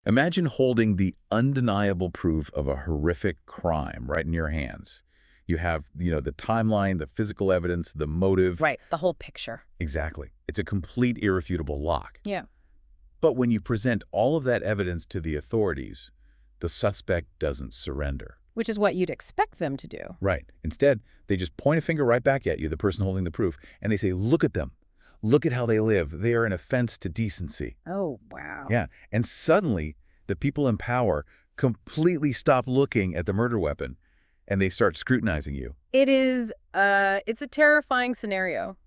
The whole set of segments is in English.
Imagine holding the undeniable proof of a horrific crime right in your hands. You have, the timeline, the physical evidence, the motive. Right, the whole picture. Exactly. It's a complete irrefutable lock. Yeah. But when you present all of that evidence to the authorities, the suspect doesn't surrender. Which is what you'd expect them to do. Right. Instead, they just point a finger right back at you, the person holding the proof, and they say, look at them. Look at how they live. They are an offense to decency. Oh, wow. Yeah. And suddenly, the people in power completely stop looking at the murder weapon, and they start scrutinizing you. It's a terrifying scenario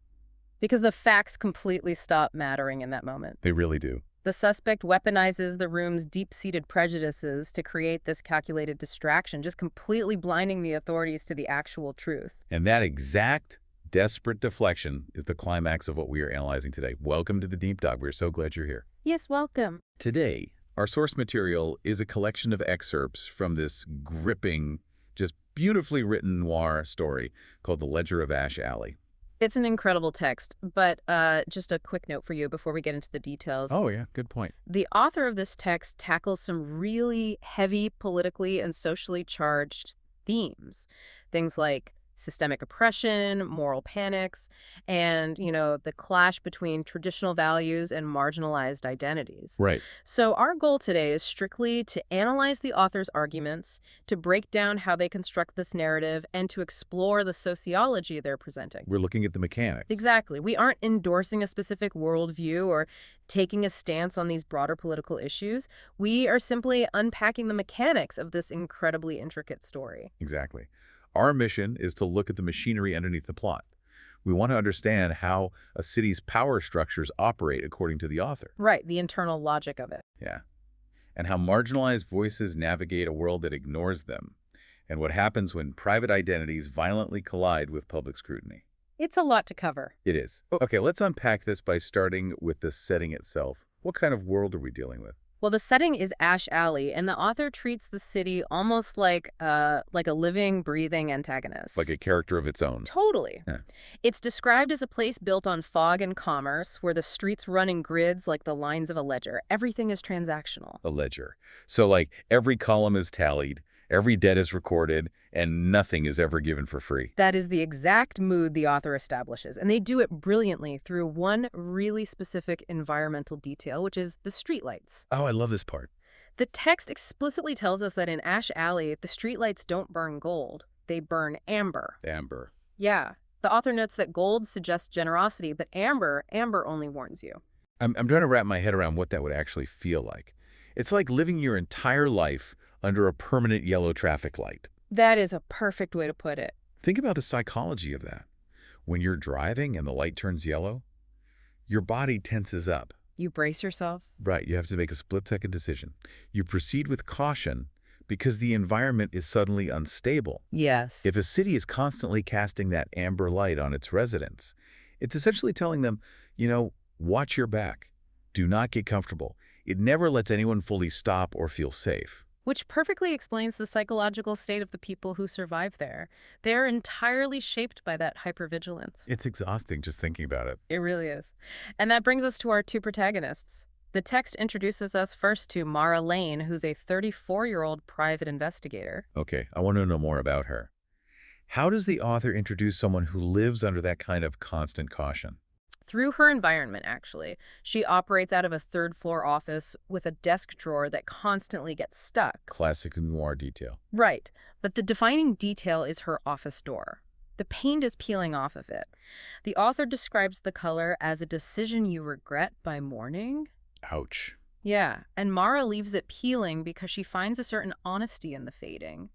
because the facts completely stop mattering in that moment. They really do. The suspect weaponizes the room's deep-seated prejudices to create this calculated distraction, just completely blinding the authorities to the actual truth. And that exact desperate deflection is the climax of what we are analyzing today. Welcome to the Deep Dive. We're so glad you're here. Yes, welcome. Today, our source material is a collection of excerpts from this gripping, just beautifully written noir story called The Ledger of Ash Alley. It's an incredible text, but just a quick note for you before we get into the details. Oh, yeah, good point. The author of this text tackles some really heavy politically and socially charged themes. Things like systemic oppression, moral panics, and, the clash between traditional values and marginalized identities. Right. So our goal today is strictly to analyze the author's arguments, to break down how they construct this narrative, and to explore the sociology they're presenting. We're looking at the mechanics. Exactly. We aren't endorsing a specific worldview or taking a stance on these broader political issues. We are simply unpacking the mechanics of this incredibly intricate story. Exactly. Our mission is to look at the machinery underneath the plot. We want to understand how a city's power structures operate according to the author. Right, the internal logic of it. Yeah. And how marginalized voices navigate a world that ignores them, and what happens when private identities violently collide with public scrutiny. It's a lot to cover. It is. Okay, let's unpack this by starting with the setting itself. What kind of world are we dealing with? Well, the setting is Ash Alley, and the author treats the city almost like a living, breathing antagonist. Like a character of its own. Totally. Yeah. It's described as a place built on fog and commerce, where the streets run in grids like the lines of a ledger. Everything is transactional. A ledger. So, like, every column is tallied, every debt is recorded, and nothing is ever given for free. That is the exact mood the author establishes, and they do it brilliantly through one really specific environmental detail, which is the streetlights. Oh, I love this part. The text explicitly tells us that in Ash Alley, the streetlights don't burn gold. They burn amber. Amber. Yeah. The author notes that gold suggests generosity, but amber only warns you. I'm trying to wrap my head around what that would actually feel like. It's like living your entire life under a permanent yellow traffic light. That is a perfect way to put it. Think about the psychology of that. When you're driving and the light turns yellow, your body tenses up. You brace yourself. Right, you have to make a split-second decision. You proceed with caution because the environment is suddenly unstable. Yes. If a city is constantly casting that amber light on its residents, it's essentially telling them, watch your back. Do not get comfortable. It never lets anyone fully stop or feel safe. Which perfectly explains the psychological state of the people who survive there. They're entirely shaped by that hypervigilance. It's exhausting just thinking about it. It really is. And that brings us to our two protagonists. The text introduces us first to Mara Lane, who's a 34-year-old private investigator. Okay, I want to know more about her. How does the author introduce someone who lives under that kind of constant caution? Through her environment, actually. She operates out of a third-floor office with a desk drawer that constantly gets stuck. Classic noir detail. Right, but the defining detail is her office door. The paint is peeling off of it. The author describes the color as a decision you regret by morning. Ouch. Yeah, and Mara leaves it peeling because she finds a certain honesty in the fading.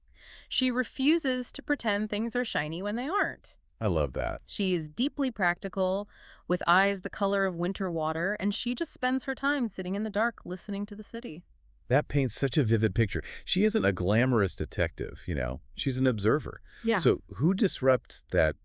She refuses to pretend things are shiny when they aren't. I love that. She is deeply practical, with eyes the color of winter water, and she just spends her time sitting in the dark listening to the city. That paints such a vivid picture. She isn't a glamorous detective, She's an observer. Yeah. So who disrupts that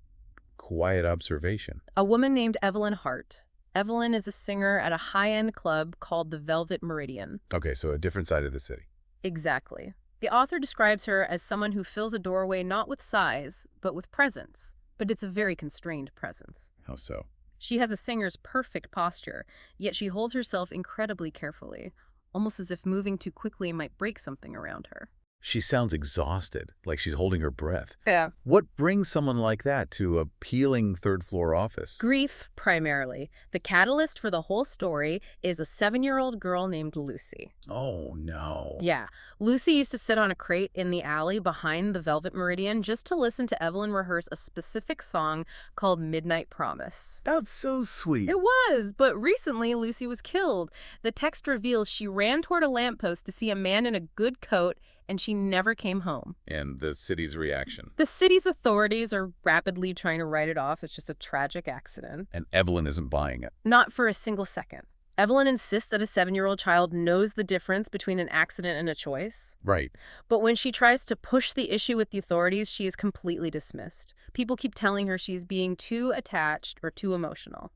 quiet observation? A woman named Evelyn Hart. Evelyn is a singer at a high-end club called the Velvet Meridian. Okay, so a different side of the city. Exactly. The author describes her as someone who fills a doorway not with size, but with presence. But it's a very constrained presence. How so? She has a singer's perfect posture, yet she holds herself incredibly carefully. almost as if moving too quickly might break something around her. She sounds exhausted, like she's holding her breath. Yeah. What brings someone like that to a peeling third-floor office? Grief, primarily. The catalyst for the whole story is a 7-year-old girl named Lucy. Oh, no. Yeah. Lucy used to sit on a crate in the alley behind the Velvet Meridian just to listen to Evelyn rehearse a specific song called Midnight Promise. That's so sweet. It was, but recently Lucy was killed. The text reveals she ran toward a lamppost to see a man in a good coat, and she never came home. And the city's reaction. The city's authorities are rapidly trying to write it off as just a tragic accident. And Evelyn isn't buying it. Not for a single second. Evelyn insists that a 7-year-old child knows the difference between an accident and a choice. Right. But when she tries to push the issue with the authorities, she is completely dismissed. People keep telling her she's being too attached or too emotional.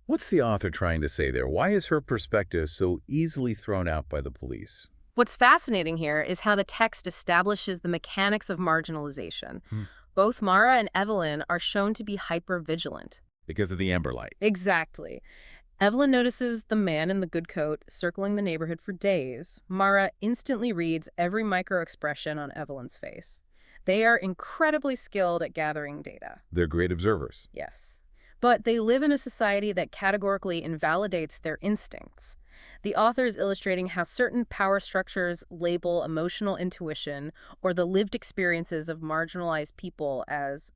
What's the author trying to say there? Why is her perspective so easily thrown out by the police? What's fascinating here is how the text establishes the mechanics of marginalization. Both Mara and Evelyn are shown to be hyper-vigilant. Because of the amber light. Exactly. Evelyn notices the man in the good coat circling the neighborhood for days. Mara instantly reads every micro-expression on Evelyn's face. They are incredibly skilled at gathering data. They're great observers. Yes. But they live in a society that categorically invalidates their instincts. The author is illustrating how certain power structures label emotional intuition or the lived experiences of marginalized people as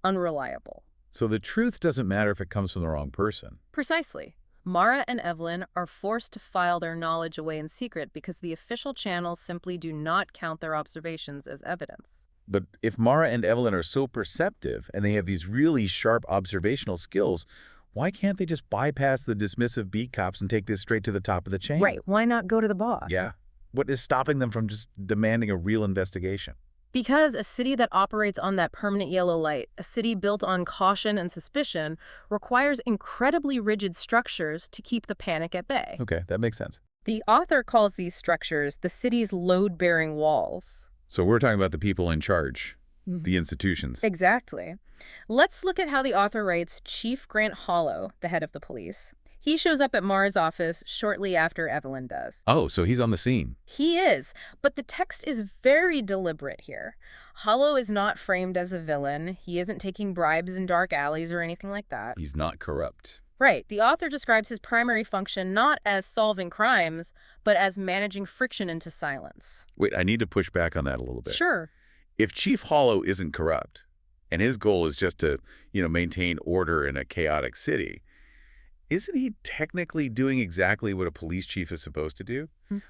unreliable. So the truth doesn't matter if it comes from the wrong person. Precisely. Mara and Evelyn are forced to file their knowledge away in secret because the official channels simply do not count their observations as evidence. But if Mara and Evelyn are so perceptive and they have these really sharp observational skills, why can't they just bypass the dismissive beat cops and take this straight to the top of the chain? Right. Why not go to the boss? Yeah. What is stopping them from just demanding a real investigation? Because a city that operates on that permanent yellow light, a city built on caution and suspicion, requires incredibly rigid structures to keep the panic at bay. Okay, that makes sense. The author calls these structures the city's load-bearing walls. So we're talking about the people in charge, the institutions. Exactly. Let's look at how the author writes Chief Grant Hollow, the head of the police. He shows up at Mara's office shortly after Evelyn does. Oh, so he's on the scene. He is, but the text is very deliberate here. Hollow is not framed as a villain. He isn't taking bribes in dark alleys or anything like that. He's not corrupt. Right. The author describes his primary function not as solving crimes, but as managing friction into silence. Wait, I need to push back on that a little bit. Sure. If Chief Hollow isn't corrupt, and his goal is just to, maintain order in a chaotic city, isn't he technically doing exactly what a police chief is supposed to do?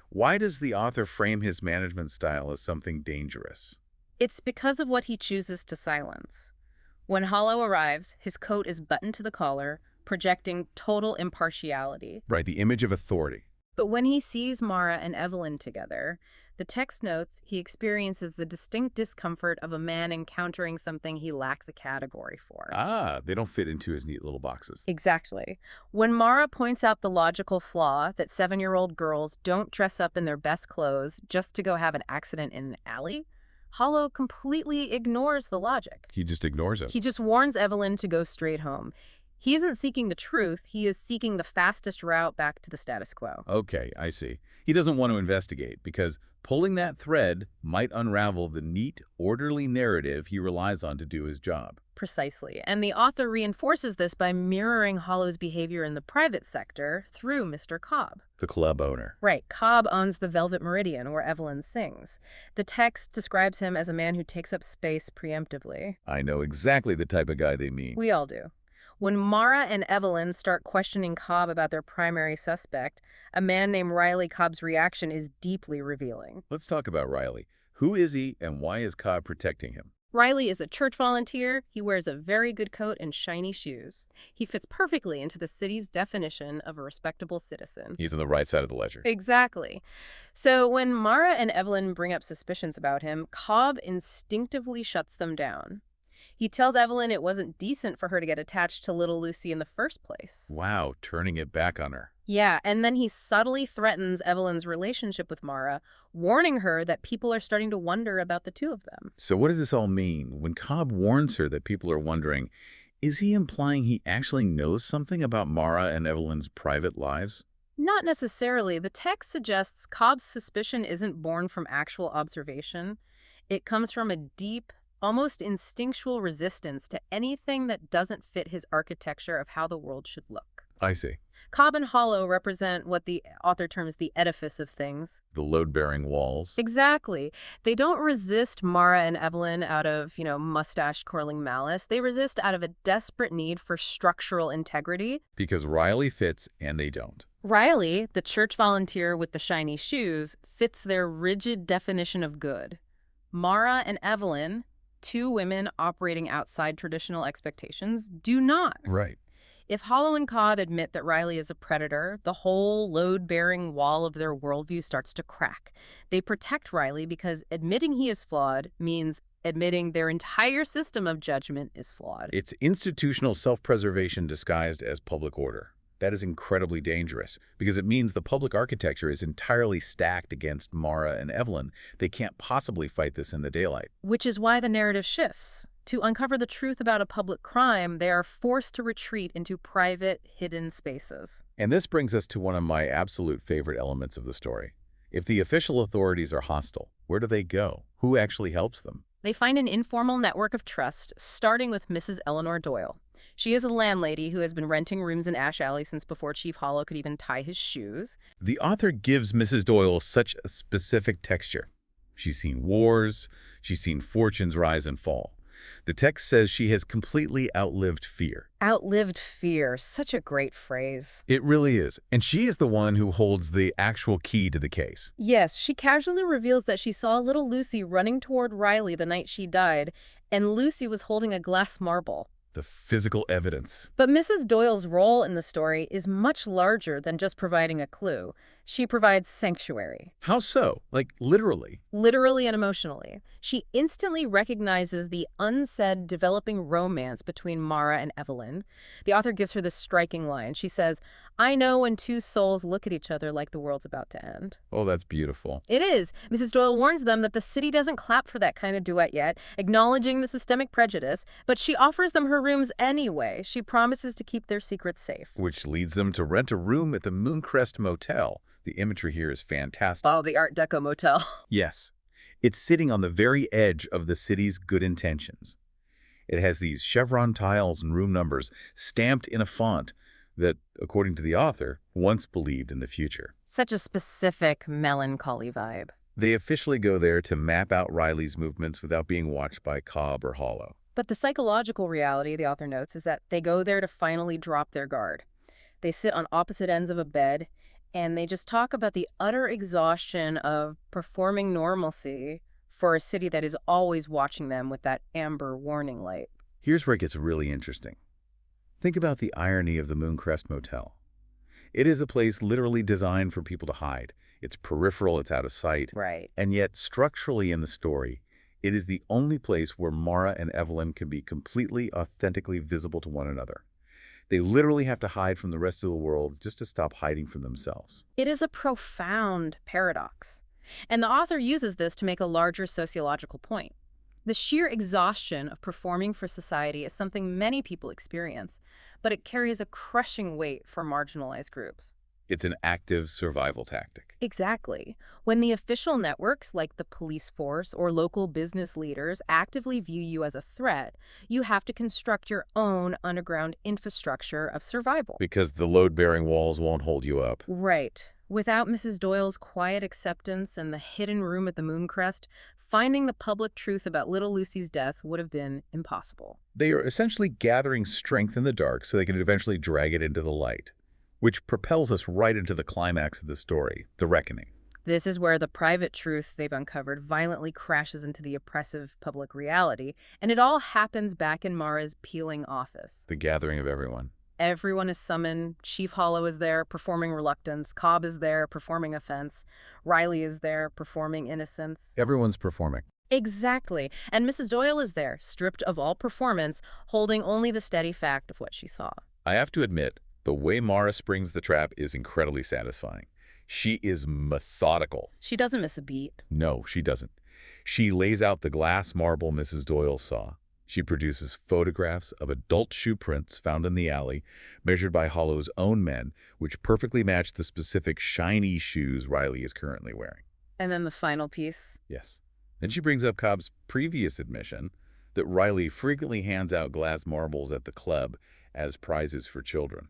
Why does the author frame his management style as something dangerous? It's because of what he chooses to silence. When Hollow arrives, his coat is buttoned to the collar, projecting total impartiality. Right, the image of authority. But when he sees Mara and Evelyn together, the text notes he experiences the distinct discomfort of a man encountering something he lacks a category for. Ah, they don't fit into his neat little boxes. Exactly. When Mara points out the logical flaw that 7-year-old girls don't dress up in their best clothes just to go have an accident in an alley, Hollow completely ignores the logic. He just ignores it. He just warns Evelyn to go straight home. He isn't seeking the truth, he is seeking the fastest route back to the status quo. Okay, I see. He doesn't want to investigate because pulling that thread might unravel the neat, orderly narrative he relies on to do his job. Precisely. And the author reinforces this by mirroring Hollow's behavior in the private sector through Mr. Cobb. The club owner. Right. Cobb owns the Velvet Meridian, where Evelyn sings. The text describes him as a man who takes up space preemptively. I know exactly the type of guy they mean. We all do. When Mara and Evelyn start questioning Cobb about their primary suspect, a man named Riley Cobb's reaction is deeply revealing. Let's talk about Riley. Who is he and why is Cobb protecting him? Riley is a church volunteer. He wears a very good coat and shiny shoes. He fits perfectly into the city's definition of a respectable citizen. He's on the right side of the ledger. Exactly. So when Mara and Evelyn bring up suspicions about him, Cobb instinctively shuts them down. He tells Evelyn it wasn't decent for her to get attached to little Lucy in the first place. Wow, turning it back on her. Yeah, and then he subtly threatens Evelyn's relationship with Mara, warning her that people are starting to wonder about the two of them. So what does this all mean? When Cobb warns her that people are wondering, is he implying he actually knows something about Mara and Evelyn's private lives? Not necessarily. The text suggests Cobb's suspicion isn't born from actual observation. It comes from a deep, almost instinctual resistance to anything that doesn't fit his architecture of how the world should look. I see. Cobb and Hollow represent what the author terms the edifice of things. The load-bearing walls. Exactly. They don't resist Mara and Evelyn out of, mustache-curling malice. They resist out of a desperate need for structural integrity. Because Riley fits and they don't. Riley, the church volunteer with the shiny shoes, fits their rigid definition of good. Mara and Evelyn, two women operating outside traditional expectations, do not. Right. If Hollow and Cobb admit that Riley is a predator, the whole load-bearing wall of their worldview starts to crack. They protect Riley because admitting he is flawed means admitting their entire system of judgment is flawed. It's institutional self-preservation disguised as public order. That is incredibly dangerous because it means the public architecture is entirely stacked against Mara and Evelyn. They can't possibly fight this in the daylight. Which is why the narrative shifts. To uncover the truth about a public crime, they are forced to retreat into private, hidden spaces. And this brings us to one of my absolute favorite elements of the story. If the official authorities are hostile, where do they go? Who actually helps them? They find an informal network of trust, starting with Mrs. Eleanor Doyle. She is a landlady who has been renting rooms in Ash Alley since before Chief Hollow could even tie his shoes. The author gives Mrs. Doyle such a specific texture. She's seen wars, she's seen fortunes rise and fall. The text says she has completely outlived fear. Outlived fear. Such a great phrase. It really is. And she is the one who holds the actual key to the case. Yes, she casually reveals that she saw little Lucy running toward Riley the night she died, and Lucy was holding a glass marble. The physical evidence. But Mrs. Doyle's role in the story is much larger than just providing a clue. She provides sanctuary. How so? Like, literally? Literally and emotionally. She instantly recognizes the unsaid developing romance between Mara and Evelyn. The author gives her this striking line. She says, "I know when two souls look at each other like the world's about to end." Oh, that's beautiful. It is. Mrs. Doyle warns them that the city doesn't clap for that kind of duet yet, acknowledging the systemic prejudice, but she offers them her rooms anyway. She promises to keep their secrets safe. Which leads them to rent a room at the Mooncrest Motel. The imagery here is fantastic. Oh, the Art Deco motel. Yes. It's sitting on the very edge of the city's good intentions. It has these chevron tiles and room numbers stamped in a font that, according to the author, once believed in the future. Such a specific melancholy vibe. They officially go there to map out Riley's movements without being watched by Cobb or Hollow. But the psychological reality, the author notes, is that they go there to finally drop their guard. They sit on opposite ends of a bed, and they just talk about the utter exhaustion of performing normalcy for a city that is always watching them with that amber warning light. Here's where it gets really interesting. Think about the irony of the Mooncrest Motel. It is a place literally designed for people to hide. It's peripheral, it's out of sight. Right. And yet, structurally in the story, it is the only place where Mara and Evelyn can be completely, authentically visible to one another. They literally have to hide from the rest of the world just to stop hiding from themselves. It is a profound paradox. And the author uses this to make a larger sociological point. The sheer exhaustion of performing for society is something many people experience, but it carries a crushing weight for marginalized groups. It's an active survival tactic. Exactly. When the official networks like the police force or local business leaders actively view you as a threat, you have to construct your own underground infrastructure of survival. Because the load-bearing walls won't hold you up. Right. Without Mrs. Doyle's quiet acceptance and the hidden room at the Mooncrest, finding the public truth about little Lucy's death would have been impossible. They are essentially gathering strength in the dark so they can eventually drag it into the light, which propels us right into the climax of the story, the reckoning. This is where the private truth they've uncovered violently crashes into the oppressive public reality, and it all happens back in Mara's peeling office. The gathering of everyone. Everyone is summoned. Chief Hollow is there, performing reluctance. Cobb is there, performing offense. Riley is there, performing innocence. Everyone's performing. Exactly. And Mrs. Doyle is there, stripped of all performance, holding only the steady fact of what she saw. I have to admit, the way Mara springs the trap is incredibly satisfying. She is methodical. She doesn't miss a beat. No, she doesn't. She lays out the glass marble Mrs. Doyle saw. She produces photographs of adult shoe prints found in the alley, measured by Hollow's own men, which perfectly match the specific shiny shoes Riley is currently wearing. And then the final piece. Yes. Then she brings up Cobb's previous admission that Riley frequently hands out glass marbles at the club as prizes for children.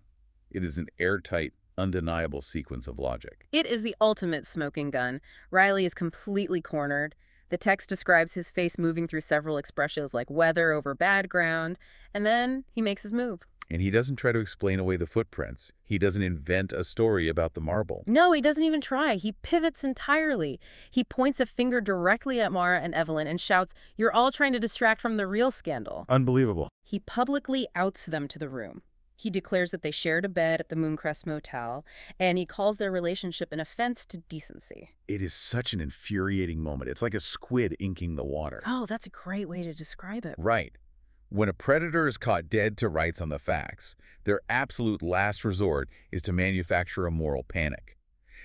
It is an airtight, undeniable sequence of logic. It is the ultimate smoking gun. Riley is completely cornered. The text describes his face moving through several expressions like weather over bad ground, and then he makes his move. And he doesn't try to explain away the footprints. He doesn't invent a story about the marble. No, he doesn't even try. He pivots entirely. He points a finger directly at Mara and Evelyn and shouts, "You're all trying to distract from the real scandal." Unbelievable. He publicly outs them to the room. He declares that they shared a bed at the Mooncrest Motel, and he calls their relationship an offense to decency. It is such an infuriating moment. It's like a squid inking the water. Oh, that's a great way to describe it. Right. When a predator is caught dead to rights on the facts, their absolute last resort is to manufacture a moral panic.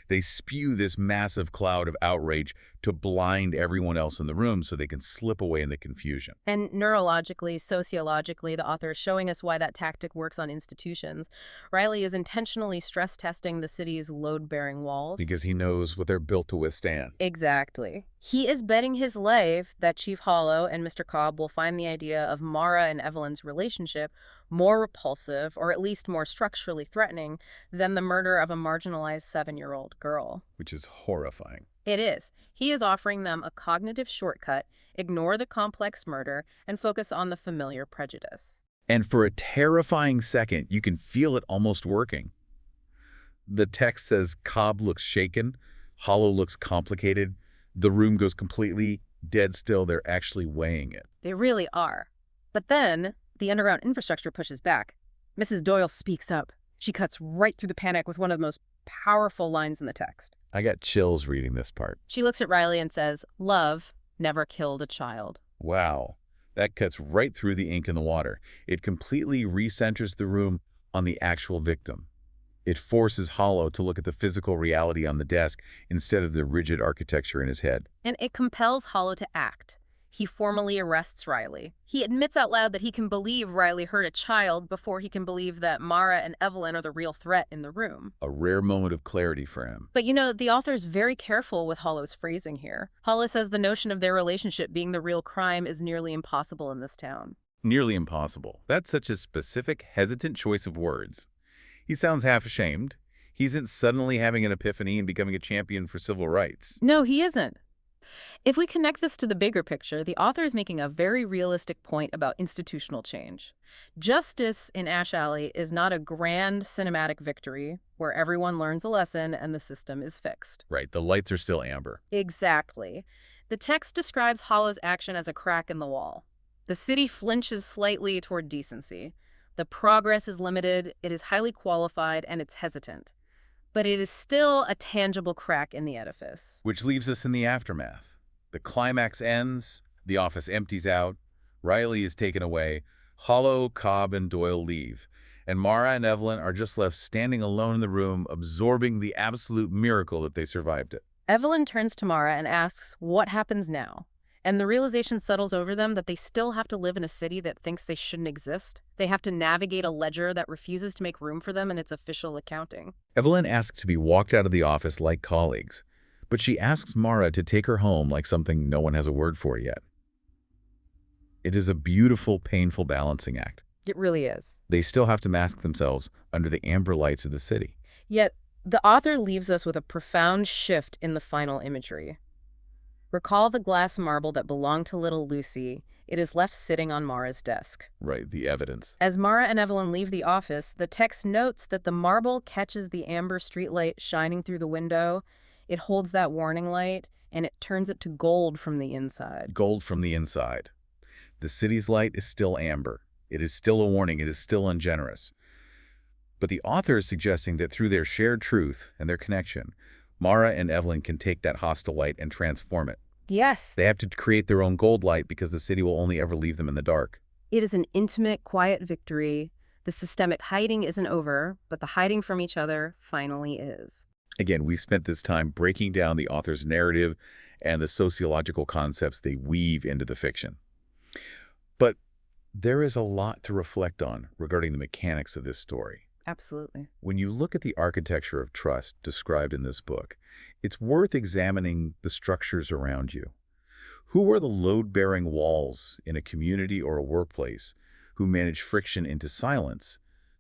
They spew this massive cloud of outrage to blind everyone else in the room so they can slip away in the confusion. And neurologically, sociologically, the author is showing us why that tactic works on institutions. Riley is intentionally stress testing the city's load-bearing walls. Because he knows what they're built to withstand. Exactly. He is betting his life that Chief Hollow and Mr. Cobb will find the idea of Mara and Evelyn's relationship more repulsive, or at least more structurally threatening, than the murder of a marginalized 7-year-old girl. Which is horrifying. It is. He is offering them a cognitive shortcut, ignore the complex murder, and focus on the familiar prejudice. And for a terrifying second, you can feel it almost working. The text says Cobb looks shaken, Hollow looks complicated, the room goes completely dead still. They're actually weighing it. They really are. But then, the underground infrastructure pushes back. Mrs. Doyle speaks up. She cuts right through the panic with one of the most powerful lines in the text. I got chills reading this part. She looks at Riley and says, "Love never killed a child." Wow. That cuts right through the ink in the water. It completely recenters the room on the actual victim. It forces Hollow to look at the physical reality on the desk instead of the rigid architecture in his head. And it compels Hollow to act. He formally arrests Riley. He admits out loud that he can believe Riley hurt a child before he can believe that Mara and Evelyn are the real threat in the room. A rare moment of clarity for him. But the author's very careful with Hollow's phrasing here. Hollow says the notion of their relationship being the real crime is nearly impossible in this town. Nearly impossible. That's such a specific, hesitant choice of words. He sounds half ashamed. He isn't suddenly having an epiphany and becoming a champion for civil rights. No, he isn't. If we connect this to the bigger picture, the author is making a very realistic point about institutional change. Justice in Ash Alley is not a grand cinematic victory where everyone learns a lesson and the system is fixed. Right, the lights are still amber. Exactly. The text describes Hollow's action as a crack in the wall. The city flinches slightly toward decency. The progress is limited, it is highly qualified, and it's hesitant. But it is still a tangible crack in the edifice. Which leaves us in the aftermath. The climax ends, the office empties out, Riley is taken away, Hollow, Cobb, and Doyle leave, and Mara and Evelyn are just left standing alone in the room, absorbing the absolute miracle that they survived it. Evelyn turns to Mara and asks, what happens now? And the realization settles over them that they still have to live in a city that thinks they shouldn't exist. They have to navigate a ledger that refuses to make room for them in its official accounting. Evelyn asks to be walked out of the office like colleagues, but she asks Mara to take her home like something no one has a word for yet. It is a beautiful, painful balancing act. It really is. They still have to mask themselves under the amber lights of the city. Yet, the author leaves us with a profound shift in the final imagery. Recall the glass marble that belonged to little Lucy. It is left sitting on Mara's desk. Right, the evidence. As Mara and Evelyn leave the office, the text notes that the marble catches the amber streetlight shining through the window. It holds that warning light, and it turns it to gold from the inside. Gold from the inside. The city's light is still amber. It is still a warning. It is still ungenerous. But the author is suggesting that through their shared truth and their connection, Mara and Evelyn can take that hostile light and transform it. Yes. They have to create their own gold light because the city will only ever leave them in the dark. It is an intimate, quiet victory. The systemic hiding isn't over, but the hiding from each other finally is. Again, we've spent this time breaking down the author's narrative and the sociological concepts they weave into the fiction. But There is a lot to reflect on regarding the mechanics of this story. Absolutely. When you look at the architecture of trust described in this book, it's worth examining the structures around you. Who are the load-bearing walls in a community or a workplace who manage friction into silence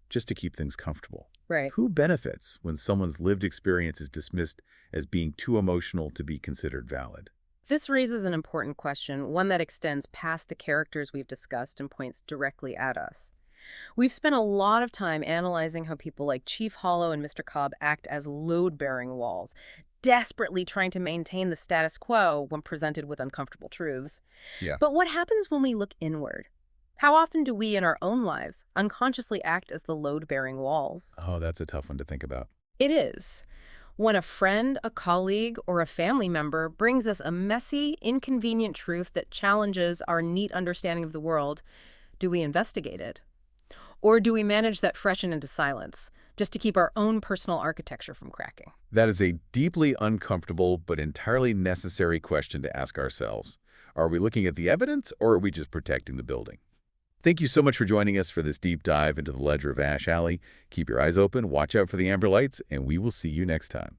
just to keep things comfortable? Right. Who benefits when someone's lived experience is dismissed as being too emotional to be considered valid? This raises an important question, one that extends past the characters we've discussed and points directly at us. We've spent a lot of time analyzing how people like Chief Hollow and Mr. Cobb act as load-bearing walls, desperately trying to maintain the status quo when presented with uncomfortable truths. Yeah. But what happens when we look inward? How often do we in our own lives unconsciously act as the load-bearing walls? Oh, that's a tough one to think about. It is. When a friend, a colleague, or a family member brings us a messy, inconvenient truth that challenges our neat understanding of the world, do we investigate it? Or do we manage that freshen into silence, just to keep our own personal architecture from cracking? That is a deeply uncomfortable but entirely necessary question to ask ourselves. Are we looking at the evidence, or are we just protecting the building? Thank you so much for joining us for this deep dive into the Ledger of Ash Alley. Keep your eyes open, watch out for the amber lights, and we will see you next time.